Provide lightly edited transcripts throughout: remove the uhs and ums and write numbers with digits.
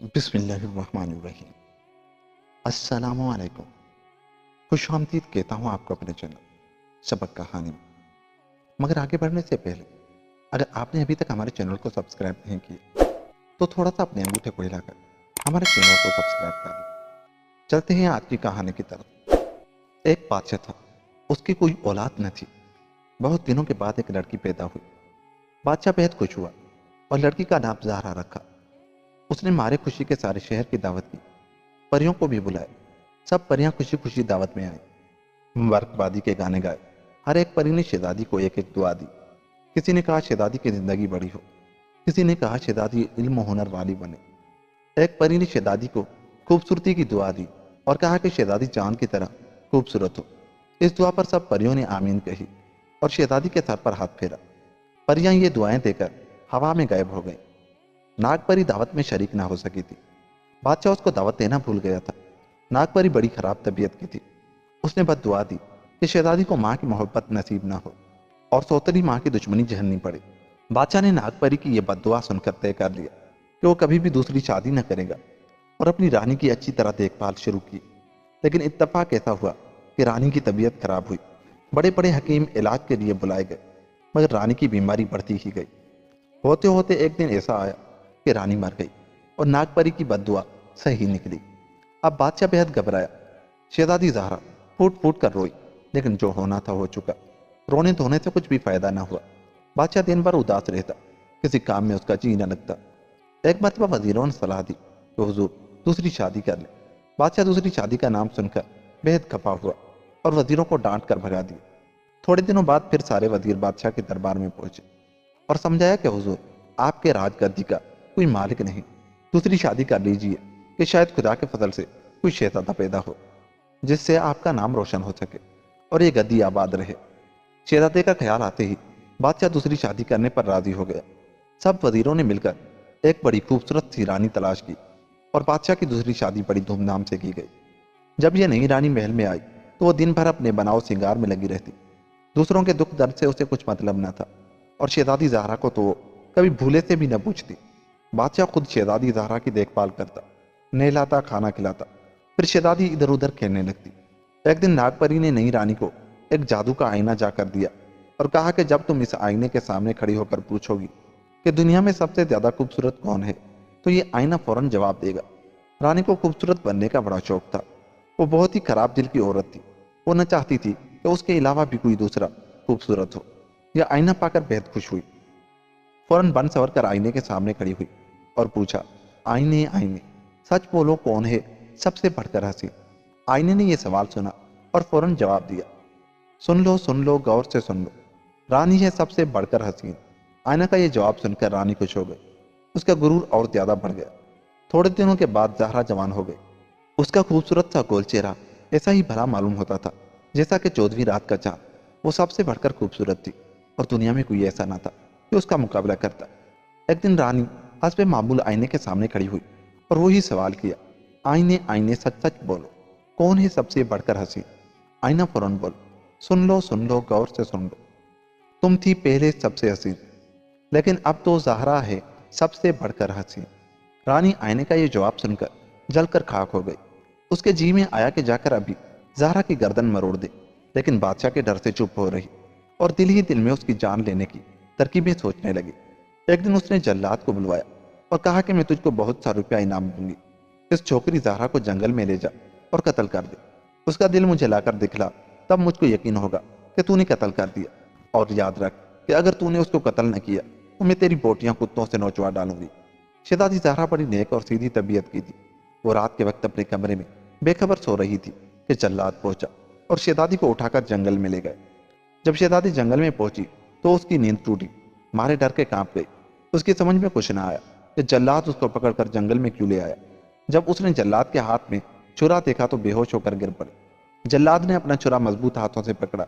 بسم اللہ الرحمن الرحیم۔ السلام علیکم، خوش آمدید کہتا ہوں آپ کو اپنے چینل سبق کہانی میں۔ مگر آگے بڑھنے سے پہلے اگر آپ نے ابھی تک ہمارے چینل کو سبسکرائب نہیں کیا تو تھوڑا سا اپنے انگوٹھے کو ہلا کر ہمارے چینل کو سبسکرائب کر لیں۔ چلتے ہیں آج کی کہانی کی طرف۔ ایک بادشاہ تھا، اس کی کوئی اولاد نہ تھی۔ بہت دنوں کے بعد ایک لڑکی پیدا ہوئی۔ بادشاہ بہت خوش ہوا اور لڑکی کا نام زہرا رکھا۔ اس نے مارے خوشی کے سارے شہر کی دعوت کی، پریوں کو بھی بلائے۔ سب پریاں خوشی خوشی دعوت میں آئیں، مبارکبادی کے گانے گائے۔ ہر ایک پری نے شہزادی کو ایک ایک دعا دی۔ کسی نے کہا شہزادی کی زندگی بڑی ہو، کسی نے کہا شہزادی علم و ہنر والی بنے۔ ایک پری نے شہزادی کو خوبصورتی کی دعا دی اور کہا کہ شہزادی چاند کی طرح خوبصورت ہو۔ اس دعا پر سب پریوں نے آمین کہی اور شہزادی کے سر پر ہاتھ پھیرا۔ پریاں یہ دعائیں دے کر ہوا میں غائب ہو گئیں۔ ناگ پری دعوت میں شریک نہ ہو سکی تھی۔ بادشاہ اس کو دعوت دینا بھول گیا تھا۔ ناگ پری بڑی خراب طبیعت کی تھی۔ اس نے بد دعا دی کہ شہزادی کو ماں کی محبت نصیب نہ ہو اور سوتری ماں کی دشمنی جھیلنی پڑے۔ بادشاہ نے ناگ پری کی یہ بد دعا سن کر طے کر لیا کہ وہ کبھی بھی دوسری شادی نہ کرے گا اور اپنی رانی کی اچھی طرح دیکھ بھال شروع کی۔ لیکن اتفاق ایسا ہوا کہ رانی کی طبیعت خراب ہوئی۔ بڑے بڑے حکیم علاج کے لیے بلائے گئے، مگر رانی کی بیماری بڑھتی ہی گئی۔ ہوتے ہوتے ایک دن ایسا آیا کہ رانی مر گئی اور ناگ پری کی بد دعا صحیح نکلی۔ اب بادشاہ بہت گھبرایا۔ شہزادی زہرا پھوٹ پھوٹ کر روئی، لیکن جو ہونا تھا ہو چکا۔ رونے دھونے سے کچھ بھی فائدہ نہ ہوا۔ بادشاہ دن بھر اداس رہتا، کسی کام میں اس کا جی نہ لگتا۔ ایک مرتبہ وزیروں نے صلاح دی کہ حضور دوسری شادی کر لیں۔ بادشاہ دوسری شادی کا نام سن کر بہت خفا ہوا اور وزیروں کو ڈانٹ کر بھگا دیا۔ تھوڑے دنوں بعد پھر سارے وزیر بادشاہ کے دربار میں پہنچے اور سمجھایا کہ حضور آپ کے راج گدی کا کوئی مالک نہیں، دوسری شادی کر لیجئے کہ شاید خدا کے فضل سے کوئی شہزادہ پیدا ہو جس سے آپ کا نام روشن ہو سکے اور یہ گدی آباد رہے۔ شہزادے کا خیال آتے ہی بادشاہ دوسری شادی کرنے پر راضی ہو گیا۔ سب وزیروں نے مل کر ایک بڑی خوبصورت سی رانی تلاش کی اور بادشاہ کی دوسری شادی بڑی دھوم دھام سے کی گئی۔ جب یہ نئی رانی محل میں آئی تو وہ دن بھر اپنے بناؤ سنگار میں لگی رہتی۔ دوسروں کے دکھ درد سے اسے کچھ مطلب نہ تھا اور شہزادی زہرا کو تو وہ کبھی بھولے سے بھی نہ پوچھتی۔ بادشاہ خود شہزادی زہرا کی دیکھ بھال کرتا، نہلاتا، کھانا کھلاتا، پھر شہزادی ادھر ادھر کھیلنے لگتی۔ ایک دن ناگ پری نے نئی رانی کو ایک جادو کا آئینہ جا کر دیا اور کہا کہ جب تم اس آئینے کے سامنے کھڑی ہو کر پوچھو گی کہ دنیا میں سب سے زیادہ خوبصورت کون ہے تو یہ آئینہ فوراً جواب دے گا۔ رانی کو خوبصورت بننے کا بڑا شوق تھا۔ وہ بہت ہی خراب دل کی عورت تھی۔ وہ نہ چاہتی تھی کہ اس کے علاوہ بھی کوئی دوسرا خوبصورت ہو۔ یہ آئینہ پا کر بہت خوش ہوئی۔ فوراً بن سور کر آئینے کے سامنے کھڑی ہوئی اور پوچھا، آئینے آئینے سچ بولو کون ہے سب سے بڑھ کر حسین؟ آئینے نے یہ سوال سنا اور فوراً جواب دیا، سن لو غور سے سن لو، رانی ہے سب سے بڑھ کر حسین۔ آئینہ کا یہ جواب سن کر رانی خوش ہو گئی۔ اس کا غرور اور زیادہ بڑھ گیا۔ تھوڑے دنوں کے بعد زہرا جوان ہو گئی۔ اس کا خوبصورت سا گول چہرہ ایسا ہی بھلا معلوم ہوتا تھا جیسا کہ 14ویں رات کا چاند۔ وہ سب سے بڑھ کر خوبصورت تھی اور دنیا میں کوئی ایسا نہ تھا کہ اس کا مقابلہ کرتا۔ ایک دن رانی حسب معمول آئینے کے سامنے کھڑی ہوئی اور وہی سوال کیا، آئینے آئینے سچ سچ بولو کون ہے سب سے بڑھ کر حسین؟ آئینہ فوراً بول، سن لو غور سے سن لو، تم تھی پہلے سب سے حسین، لیکن اب تو زہرا ہے سب سے بڑھ کر حسین۔ رانی آئینے کا یہ جواب سن کر جل کر خاک ہو گئی۔ اس کے جی میں آیا کہ جا کر ابھی زہرا کی گردن مروڑ دے، لیکن بادشاہ کے ڈر سے چپ ہو رہی اور دل ہی دل میں اس کی جان لینے کی ترکیبیں سوچنے لگی۔ ایک دن اس نے جلاد کو بلوایا اور کہا کہ میں تجھ کو بہت سا روپیہ انعام دوں گی، اس چھوکری زہرا کو جنگل میں لے جا اور قتل کر دے۔ اس کا دل مجھے لا کر دکھلا، تب مجھ کو یقین ہوگا کہ تو نے قتل کر دیا، اور یاد رکھ کہ اگر تو نے اس کو قتل نہ کیا تو میں تیری بوٹیاں کتوں سے نوچوا ڈالوں گی۔ شہزادی زہرا بڑی نیک اور سیدھی طبیعت کی تھی۔ وہ رات کے وقت اپنے کمرے میں بے خبر سو رہی تھی کہ جلاد پہنچا اور شہزادی کو اٹھا کر جنگل میں لے گئے۔ جب شہزادی جنگل میں پہنچی تو اس کی نیند ٹوٹی، مارے ڈر کے کانپ گئی۔ اس کی سمجھ میں کچھ نہ آیا کہ جلاد اس کو پکڑ کر جنگل میں کیوں لے آیا۔ جب اس نے جلاد کے ہاتھ میں چھرا دیکھا تو بے ہوش ہو کر گر پڑے۔ جلاد نے اپنا چھرا مضبوط ہاتھوں سے پکڑا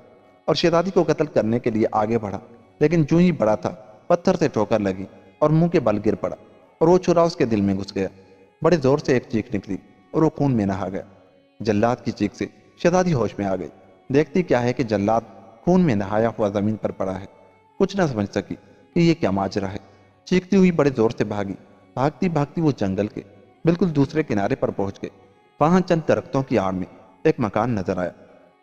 اور شہزادی کو قتل کرنے کے لیے آگے بڑھا، لیکن جو ہی بڑا تھا پتھر سے ٹھوکر لگی اور منہ کے بل گر پڑا اور وہ چھرا اس کے دل میں گھس گیا۔ بڑے زور سے ایک چیخ نکلی اور وہ خون میں نہا گیا۔ جلاد کی چیخ سے شہزادی ہوش میں آ گئی۔ دیکھتی کیا ہے کہ جلاد خون میں نہایا ہوا زمین پر پڑا ہے۔ کچھ نہ سمجھ سکی کہ یہ کیا ماجرا ہے۔ چیختی ہوئی بڑے زور سے بھاگی۔ بھاگتی بھاگتی وہ جنگل کے بالکل دوسرے کنارے پر پہنچ گئے۔ وہاں چند درختوں کی آڑ میں ایک مکان نظر آیا۔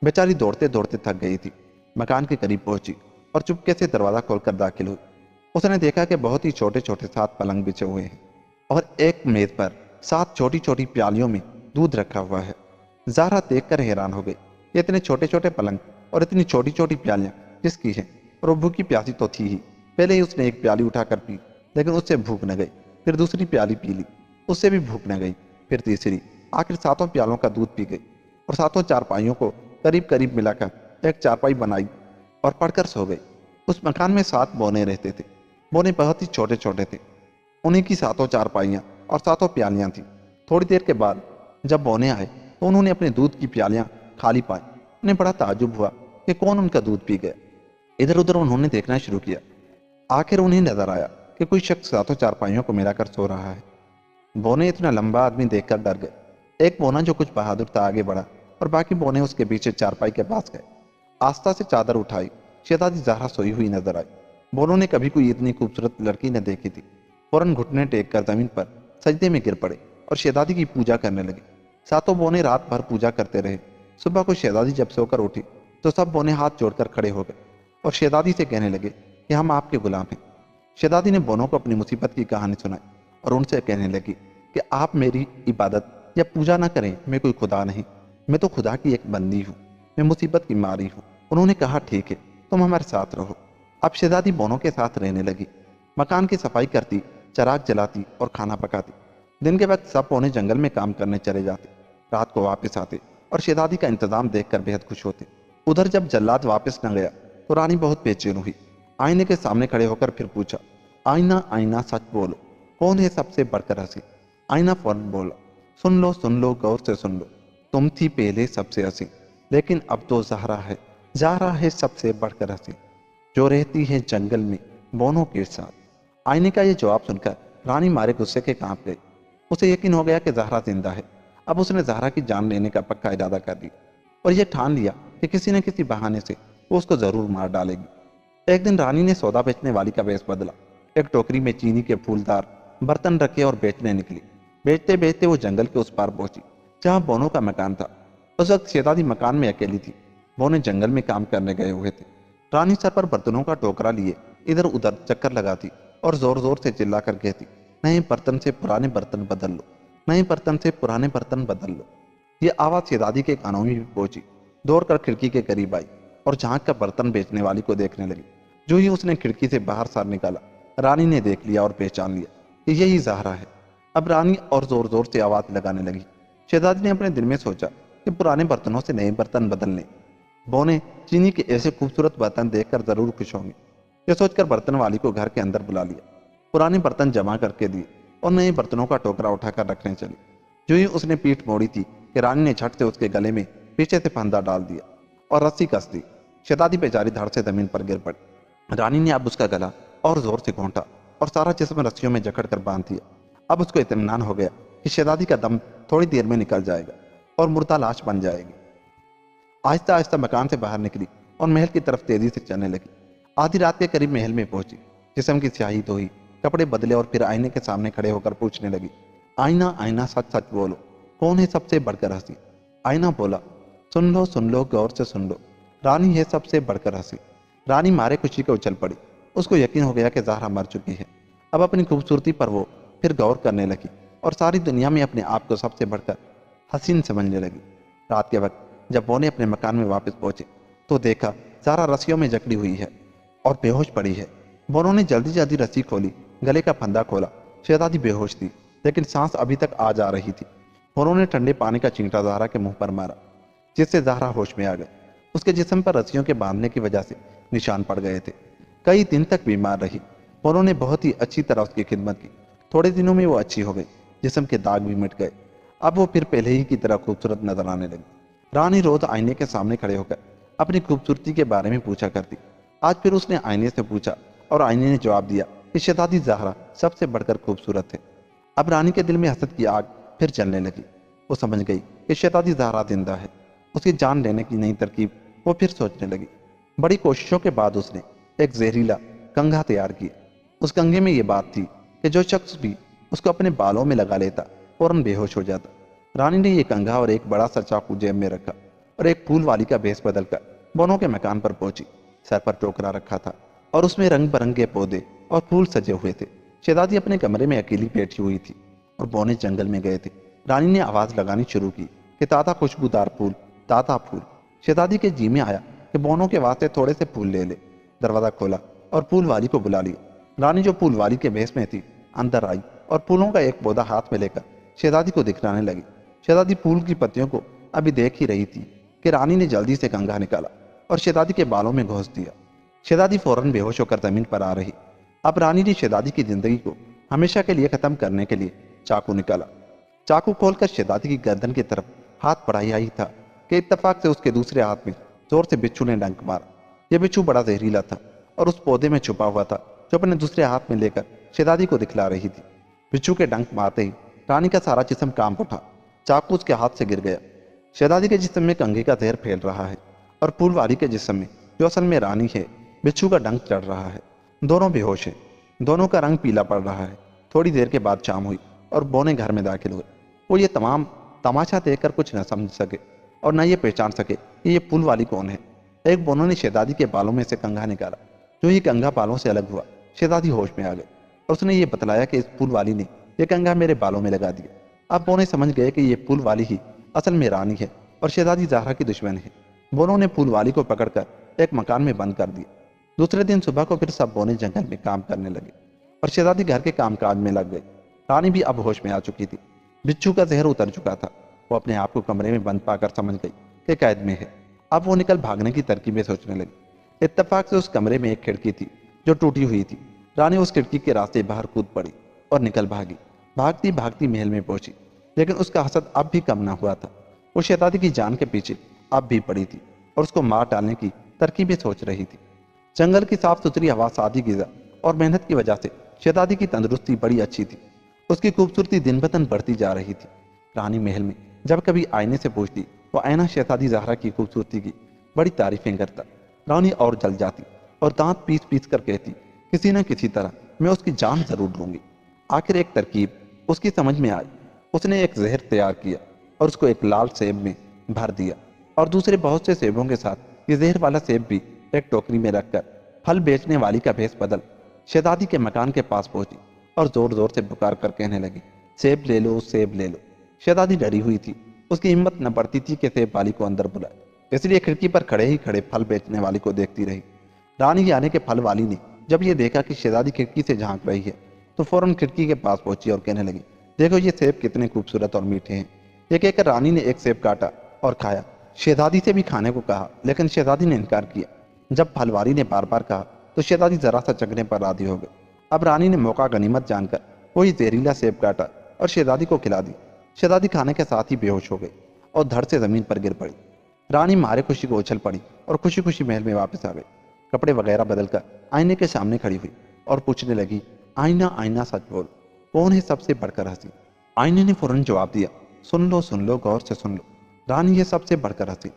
بیچاری دوڑتے دوڑتے تھک گئی تھی۔ مکان کے قریب پہنچی اور چپکے سے دروازہ کھول کر داخل ہوئی۔ اس نے دیکھا کہ بہت ہی چھوٹے چھوٹے 7 پلنگ بچھے ہوئے ہیں اور ایک میز پر 7 چھوٹی چھوٹی پیالیوں میں دودھ رکھا ہوا ہے۔ زہرا دیکھ کر حیران ہو گئی۔ یہ اتنے چھوٹے چھوٹے پلنگ اور اتنی چھوٹی چھوٹی پیالیاں کس کی ہیں؟ اور وہ بھوکی پیاسی تو تھی ہی۔ پہلے ہی اس نے ایک پیالی اٹھا کر پی، لیکن اس سے بھوک نہ گئی۔ پھر دوسری پیالی پی لی، اس سے بھی بھوک نہ گئی۔ پھر تیسری، آخر 7 پیالوں کا دودھ پی گئی اور 7 چارپائیوں کو قریب قریب ملا کر ایک چارپائی بنائی اور پڑھ کر سو گئی۔ اس مکان میں 7 بونے رہتے تھے۔ بونے بہت ہی چھوٹے چھوٹے تھے۔ انہیں کی 7 چارپائیاں اور 7 پیالیاں تھیں۔ تھوڑی دیر کے بعد جب بونے آئے تو انہوں نے اپنے دودھ کی پیالیاں خالی پائیں۔ انہیں بڑا تعجب ہوا کہ کون ان کا دودھ پی گیا۔ ادھر ادھر انہوں نے دیکھنا شروع کیا۔ آخر انہیں نظر آیا کہ کوئی شخص 7 چارپائیوں کو ملا کر سو رہا ہے۔ بونے اتنا لمبا آدمی دیکھ کر ڈر گئے۔ ایک بونا جو کچھ بہادر تھا آگے بڑھا اور باقی بونے اس کے پیچھے چارپائی کے پاس گئے۔ آستہ سے چادر اٹھائی، شہزادی زہرا سوئی ہوئی نظر آئی۔ بونوں نے کبھی کوئی اتنی خوبصورت لڑکی نہ دیکھی تھی۔ فوراً گھٹنے ٹیک کر زمین پر سجدے میں گر پڑے اور شہزادی کی پوجا کرنے لگے۔ 7 بونے رات بھر پوجا کرتے رہے۔ صبح کو شہزادی جب سو کر اٹھی تو سب بونے ہاتھ جوڑ کر کھڑے ہو گئے اور شہزادی سے کہنے لگے کہ ہم آپ کے غلام ہیں۔ شہزادی نے بونوں کو اپنی مصیبت کی کہانی سنائی اور ان سے کہنے لگی کہ آپ میری عبادت یا پوجا نہ کریں، میں کوئی خدا نہیں، میں تو خدا کی ایک بندی ہوں، میں مصیبت کی ماری ہوں۔ انہوں نے کہا ٹھیک ہے، تم ہمارے ساتھ رہو۔ اب شہزادی بونوں کے ساتھ رہنے لگی۔ مکان کی صفائی کرتی، چراغ جلاتی اور کھانا پکاتی۔ دن کے وقت سب بونے جنگل میں کام کرنے چلے جاتے، رات کو واپس آتے اور شہزادی کا انتظام دیکھ کر بہت خوش ہوتے۔ ادھر جب جلاد واپس نہ گیا تو رانی بہت بے چین ہوئی۔ آئینے کے سامنے کھڑے ہو کر پھر پوچھا، آئینہ آئینہ سچ بولو، کون ہے سب سے بڑھ کر ہنسی؟ آئینہ فوراً بولا، سن لو غور سے سن لو، تم تھی پہلے سب سے ہنسی، لیکن اب تو زہرا ہے سب سے بڑھ کر ہنسی، جو رہتی ہے جنگل میں بونوں کے ساتھ۔ آئینے کا یہ جواب سن کر رانی مارے غصے کے کانپ گئی۔ اسے یقین ہو گیا کہ زہرا زندہ ہے۔ اب اس نے زہرا کی جان لینے کا پکا ارادہ کر دیا اور یہ ٹھان لیا کہ کسی نہ کسی بہانے سے وہ اس کو ضرور مار ڈالے گی۔ ایک دن رانی نے سودا بیچنے والی کا ویش بدلا۔ ایک ٹوکری میں چینی کے پھولدار برتن رکھے اور بیچنے نکلی۔ بیچتے بیچتے وہ جنگل کے اس پار پہنچی جہاں بونوں کا مکان تھا۔ اس وقت شہزادی مکان میں اکیلی تھی، بونے جنگل میں کام کرنے گئے ہوئے تھے۔ رانی سر پر برتنوں کا ٹوکرا لیے ادھر ادھر چکر لگاتی اور زور زور سے چلا کر کہتی، نئے برتن سے پرانے برتن بدل لو، نئے برتن سے پرانے برتن بدل لو۔ یہ آواز شہزادی کے کانوں میں بھی پہنچی۔ دوڑ کر کھڑکی کے قریب آئی اور جھانک کر برتن بیچنے والی کو دیکھنے لگی۔ جو ہی اس نے کھڑکی سے باہر سر نکالا، رانی نے دیکھ لیا اور پہچان لیا کہ یہی زہرا ہے۔ اب رانی اور زور زور سے آواز لگانے لگی۔ شہزادی نے اپنے دل میں سوچا کہ پرانے برتنوں سے نئے برتن بدلنے، بونے چینی کے ایسے خوبصورت برتن دیکھ کر ضرور خوش ہوں گے۔ یہ سوچ کر برتن والی کو گھر کے اندر بلا لیا، پرانے برتن جمع کر کے دیے اور نئے برتنوں کا ٹوکرا اٹھا کر رکھنے چلی۔ جو ہی اس نے پیٹھ موڑی تھی کہ رانی نے جھٹ سے اس کے گلے میں پیچھے سے پھندا ڈال دیا اور رسی کس دی۔ شہزادی بیچاری دھڑ سے زمین پر گر پڑی۔ رانی نے اب اس کا گلا اور زور سے گھونٹا اور سارا جسم رسیوں میں جکڑ کر باندھ دیا۔ اب اس کو اطمینان ہو گیا کہ شہزادی کا دم تھوڑی دیر میں نکل جائے گا اور مردہ لاش بن جائے گی۔ آہستہ آہستہ مکان سے باہر نکلی اور محل کی طرف تیزی سے چلنے لگی۔ آدھی رات کے قریب محل میں پہنچی، جسم کی سیاہی دھوئی، کپڑے بدلے اور پھر آئینے کے سامنے کھڑے ہو کر پوچھنے لگی، آئینہ آئینہ سچ سچ بولو، کون ہے سب سے بڑھ کر ہنسی؟ آئینہ بولا، سن لو غور سے سن لو، رانی ہے سب سے بڑھ کر ہنسی۔ رانی مارے خوشی کو اچھل پڑی۔ اس کو یقین ہو گیا کہ زہرا مر چکی ہے۔ اب اپنی خوبصورتی پر وہ پھر غور کرنے لگی اور ساری دنیا میں اپنے آپ کو سب سے بڑھ کر حسین سمجھنے لگی۔ رات کے وقت جب بونے اپنے مکان میں واپس پہنچے تو دیکھا زہرا رسیوں میں جکڑی ہوئی ہے اور بے ہوش پڑی ہے۔ بونوں نے جلدی جلدی رسی کھولی، گلے کا پھندا کھولا۔ شہزادی بے ہوش تھی لیکن سانس ابھی تک آ جا رہی تھی۔ بونوں نے ٹھنڈے پانی کا چینٹا زہرا کے منہ پر مارا، جس سے زہرا ہوش میں آ گئی۔ اس کے جسم پر رسیوں کے باندھنے کی وجہ سے نشان پڑ گئے تھے۔ کئی دن تک بیمار رہی۔ بونوں نے بہت ہی اچھی طرح اس کی خدمت کی۔ تھوڑے دنوں میں وہ اچھی ہو گئی، جسم کے داغ بھی مٹ گئے۔ اب وہ پھر پہلے ہی کی طرح خوبصورت نظر آنے لگی۔ رانی روز آئینے کے سامنے کھڑے ہو کر اپنی خوبصورتی کے بارے میں پوچھا کرتی۔ آج پھر اس نے آئینے سے پوچھا اور آئینے نے جواب دیا کہ شہزادی زہرا سب سے بڑھ کر خوبصورت ہے۔ اب رانی کے دل میں حسد کی آگ پھر جلنے لگی۔ وہ سمجھ گئی کہ شہزادی زہرا زندہ ہے۔ اس کی جان لینے کی نئی ترکیب وہ پھر سوچنے لگی۔ بڑی کوششوں کے بعد اس نے ایک زہریلا کنگھا تیار کیا۔ اس کنگھے میں یہ بات تھی کہ جو شخص بھی اس کو اپنے بالوں میں لگا لیتا فوراً بے ہوش ہو جاتا۔ رانی نے یہ کنگھا اور ایک بڑا سا چاقو جیب میں رکھا اور ایک پھول والی کا بھیس بدل کر بونوں کے مکان پر پہنچی۔ سر پر ٹوکرا رکھا تھا اور اس میں رنگ برنگے پودے اور پھول سجے ہوئے تھے۔ شہزادی اپنے کمرے میں اکیلی بیٹھی ہوئی تھی اور بونے جنگل میں گئے تھے۔ رانی نے آواز لگانی شروع کی کہ تازہ خوشبودار پھول، تازہ پھول۔ شہزادی کے جی میں آیا کہ بونوں کے واسطے تھوڑے سے پھول لے لے۔ دروازہ کھولا اور پھول والی کو بلا لیا۔ رانی جو پھول والی کے بھیس میں تھی اندر آئی اور پھولوں کا ایک پودا ہاتھ میں لے کر شہزادی کو دکھلانے لگی۔ شہزادی پھول کی پتیوں کو ابھی دیکھ ہی رہی تھی کہ رانی نے جلدی سے کنگھا نکالا اور شہزادی کے بالوں میں گھوس دیا۔ شہزادی فوراً بے ہوش ہو کر زمین پر آ رہی۔ اب رانی نے شہزادی کی زندگی کو ہمیشہ کے لیے ختم کرنے کے لیے چاقو نکالا۔ چاقو کھول کر شہزادی کی گردن کی طرف ہاتھ بڑھایا ہی تھا کہ اتفاق سے اس کے دوسرے ہاتھ میں زور سے بچھو نے ڈنک مارا۔ یہ بچھو بڑا زہریلا تھا اور اس پودے میں چھپا ہوا تھا جو اپنے دوسرے ہاتھ میں لے کر شہزادی کو دکھلا رہی تھی۔ بچھو کے ڈنک مارتے ہی رانی کا سارا جسم کانپ اٹھا۔ چاقو اس کے ہاتھ سے گر گیا۔ شہزادی کے جسم میں کنگھے کا زہر پھیل رہا ہے اور پھول والی کے جسم میں، جو اصل میں رانی ہے، بچھو کا ڈنک چڑھ رہا ہے۔ دونوں بے ہوش ہیں، دونوں کا رنگ پیلا پڑ رہا ہے۔ تھوڑی دیر کے بعد شام ہوئی اور بونے گھر میں داخل ہوئے۔ وہ یہ تمام تماشا دیکھ کر کچھ نہ سمجھ سکے اور نہ یہ پہچان سکے کہ یہ پھول والی کون ہے۔ ایک بونوں نے شہزادی کے بالوں میں سے کنگھا نکالا۔ جو ہی کنگھا بالوں سے الگ ہوا، شہزادی ہوش میں آ گئے اور اس نے یہ بتلایا کہ اس پھول والی نے یہ کنگھا میرے بالوں میں لگا دیا۔ اب بونے سمجھ گئے کہ یہ پھول والی ہی اصل میں رانی ہے اور شہزادی زہرا کی دشمن ہے۔ بونوں نے پھول والی کو پکڑ کر ایک مکان میں بند کر دیا۔ دوسرے دن صبح کو پھر سب بونے جنگل میں کام کرنے لگے اور شہزادی گھر کے کام کاج میں لگ گئی۔ رانی بھی اب ہوش میں آ چکی تھی۔ بچھو کا زہر اتر چکا تھا۔ وہ اپنے آپ کو کمرے میں بند پا کر سمجھ گئی کہ قید میں ہے۔ اب وہ نکل بھاگنے کی ترکیبیں سوچنے لگی۔ اتفاق سے اس کمرے میں ایک کھڑکی تھی جو ٹوٹی ہوئی تھی۔ رانی اس کھڑکی کے راستے باہر کود پڑی اور نکل بھاگی۔ بھاگتی بھاگتی محل میں پہنچی، لیکن اس کا حسد اب بھی کم نہ ہوا تھا۔ وہ شہزادی کی جان کے پیچھے اب بھی پڑی تھی اور اس کو مار ڈالنے کی ترکیبیں سوچ رہی تھی۔ جنگل کی صاف ستھری ہوا، سادی غذا اور محنت کی وجہ سے شہزادی کی تندرستی بڑی اچھی تھی۔ اس کی خوبصورتی دن بدن بڑھتی جا رہی تھی۔ رانی محل میں جب کبھی آئینے سے پوچھتی تو آئینہ شہزادی زہرا کی خوبصورتی کی بڑی تعریفیں کرتا۔ رانی اور جل جاتی اور دانت پیس پیس کر کہتی، کسی نہ کسی طرح میں اس کی جان ضرور لوں گی۔ آخر ایک ترکیب اس کی سمجھ میں آئی۔ اس نے ایک زہر تیار کیا اور اس کو ایک لال سیب میں بھر دیا اور دوسرے بہت سے سیبوں کے ساتھ یہ زہر والا سیب بھی ایک ٹوکری میں رکھ کر پھل بیچنے والی کا بھیس بدل شہزادی کے مکان کے پاس پہنچی اور زور زور سے پکار کر کہنے لگی، سیب لے لو، سیب لے لو۔ شہزادی ڈری ہوئی تھی۔ اس کی ہمت نہ پڑتی تھی کہ سیب والی کو اندر بلائے، اس لیے کھڑکی پر کھڑے ہی کھڑے پھل بیچنے والی کو دیکھتی رہی۔ رانی کے آنے کے پھل والی نے جب یہ دیکھا کہ شہزادی کھڑکی سے جھانک رہی ہے تو فوراً کھڑکی کے پاس پہنچی اور کہنے لگی، دیکھو یہ سیب کتنے خوبصورت اور میٹھے ہیں۔ یہ کہہ کر رانی نے ایک سیب کاٹا اور کھایا۔ شہزادی سے بھی کھانے کو کہا، لیکن شہزادی نے انکار کیا۔ جب پھل والی نے بار بار کہا تو شہزادی ذرا سا چکھنے پر راضی ہو گئے۔ اب رانی نے موقع غنیمت جان کر وہی زہریلا سیب کاٹا اور شہزادی کو کھلا دی۔ شہزادی کھانے کے ساتھ ہی بے ہوش ہو گئی اور دھڑ سے زمین پر گر پڑی۔ رانی مارے خوشی کو اچھل پڑی اور خوشی خوشی محل میں واپس آ گئی۔ کپڑے وغیرہ بدل کر آئینے کے سامنے کھڑی ہوئی اور پوچھنے لگی، آئینہ آئینہ سچ بول، کون ہے سب سے بڑھ کر ہنسی؟ آئینے نے فوراً جواب دیا، سن لو غور سے سن لو، رانی یہ سب سے بڑھ کر ہنسی۔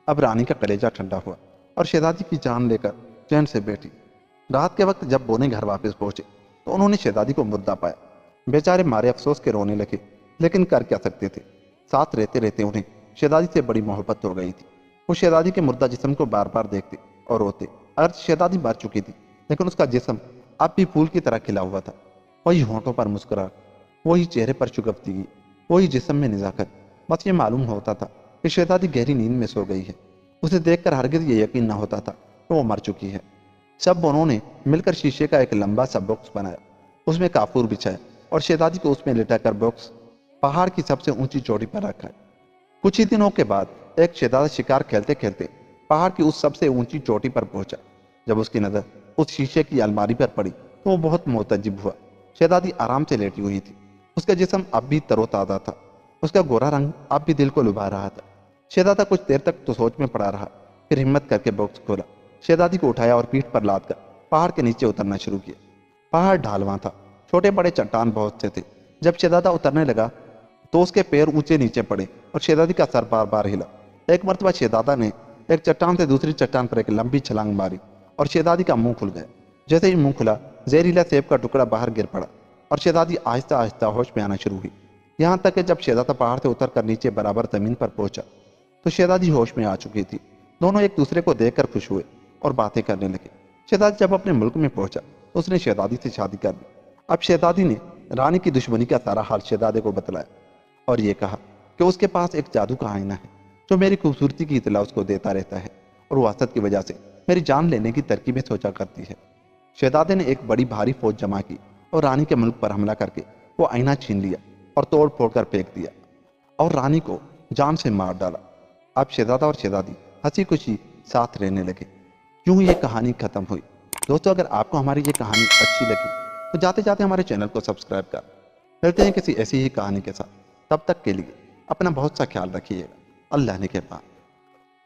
اب رانی کا کلیجہ ٹھنڈا ہوا اور شہزادی کی جان لے کر چین سے بیٹھی۔ رات کے وقت جب بونے گھر واپس پہنچے تو انہوں نے شہزادی کو مردہ پایا۔ بیچارے مارے افسوس کے رونے لگے، لیکن کر کیا سکتے تھے؟ ساتھ رہتے رہتے انہیں شہزادی سے بڑی محبت ہو گئی تھی۔ وہ شہزادی کے مردہ جسم کو بار بار دیکھتے اور روتے۔ اگر شہزادی مر چکی تھی لیکن اس کا جسم اب بھی پھول کی طرح کھلا ہوا تھا۔ وہی ہونٹوں پر مسکراہٹ، وہی چہرے پر شگفتگی، وہی جسم میں نزاکت۔ بس یہ معلوم ہوتا تھا کہ شہزادی گہری نیند میں سو گئی ہے۔ اسے دیکھ کر ہرگز یہ یقین نہ ہوتا تھا کہ وہ مر چکی ہے۔ سب بونوں نے مل کر شیشے کا ایک لمبا سا باکس بنایا، اس میں کافور بچھایا اور شہزادی کو اس میں لٹا کر باکس پہاڑ کی سب سے اونچی چوٹی پر رکھا۔ کچھ ہی دنوں کے بعد ایک شہزادہ شکار کھیلتے کھیلتے پہاڑ کی اس سب سے اونچی چوٹی پر پہنچا۔ جب اس کی نظر اس شیشے کی الماری پر پڑی تو وہ بہت متعجب ہوا۔ شہزادی آرام سے لیٹی ہوئی تھی۔ اس کا جسم اب بھی تر و تازہ تھا، اس کا گورا رنگ اب بھی دل کو لبھا رہا تھا۔ شہزادہ کچھ دیر تک تو سوچ میں پڑا رہا، پھر ہمت کر کے باکس کھولا، شہزادی کو اٹھایا اور پیٹھ پر لاد کر پہاڑ کے نیچے اترنا شروع کیا۔ پہاڑ ڈھالواں تھا، چھوٹے بڑے چٹان بہت سے تھے۔ جب شہزادہ اترنے لگا تو اس کے پیر اونچے نیچے پڑے اور شہزادی کا سر بار بار ہلا۔ ایک مرتبہ شہزادہ نے ایک چٹان سے دوسری چٹان پر ایک لمبی چھلانگ ماری اور شہزادی کا منہ کھل گیا۔ جیسے ہی منہ کھلا، زہریلا سیب کا ٹکڑا باہر گر پڑا اور شہزادی آہستہ آہستہ ہوش میں آنا شروع ہوئی۔ یہاں تک کہ جب شہزادہ پہاڑ سے اتر کر نیچے برابر زمین پر پہنچا تو شہزادی ہوش میں آ چکی تھی۔ دونوں ایک دوسرے کو دیکھ کر خوش ہوئے اور باتیں کرنے لگے۔ شہزادی جب اپنے ملک میں پہنچا تو اس نے شہزادی سے شادی کر لی۔ اب شہزادی نے رانی کی دشمنی کا سارا حال شہزادے کو بتلایا اور یہ کہا کہ اس کے پاس ایک جادو کا آئینہ ہے جو میری خوبصورتی کی اطلاع اس کو دیتا رہتا ہے اور وہ حسد کی وجہ سے میری جان لینے کی ترکیبیں سوچا کرتی ہے۔ شہزادے نے ایک بڑی بھاری فوج جمع کی اور رانی کے ملک پر حملہ کر کے وہ آئینہ چھین لیا اور توڑ پھوڑ کر پھینک دیا اور رانی کو جان سے مار ڈالا۔ اب شہزادہ اور شہزادی ہنسی خوشی ساتھ رہنے لگے۔ یوں یہ کہانی ختم ہوئی۔ دوستو، اگر آپ کو ہماری یہ کہانی اچھی لگی تو جاتے جاتے ہمارے چینل کو سبسکرائب کر ملتے ہیں کسی ایسی ہی کہانی کے ساتھ۔ تب تک کے لیے اپنا بہت سا خیال رکھیے گا۔ اللہ نے کے پاس۔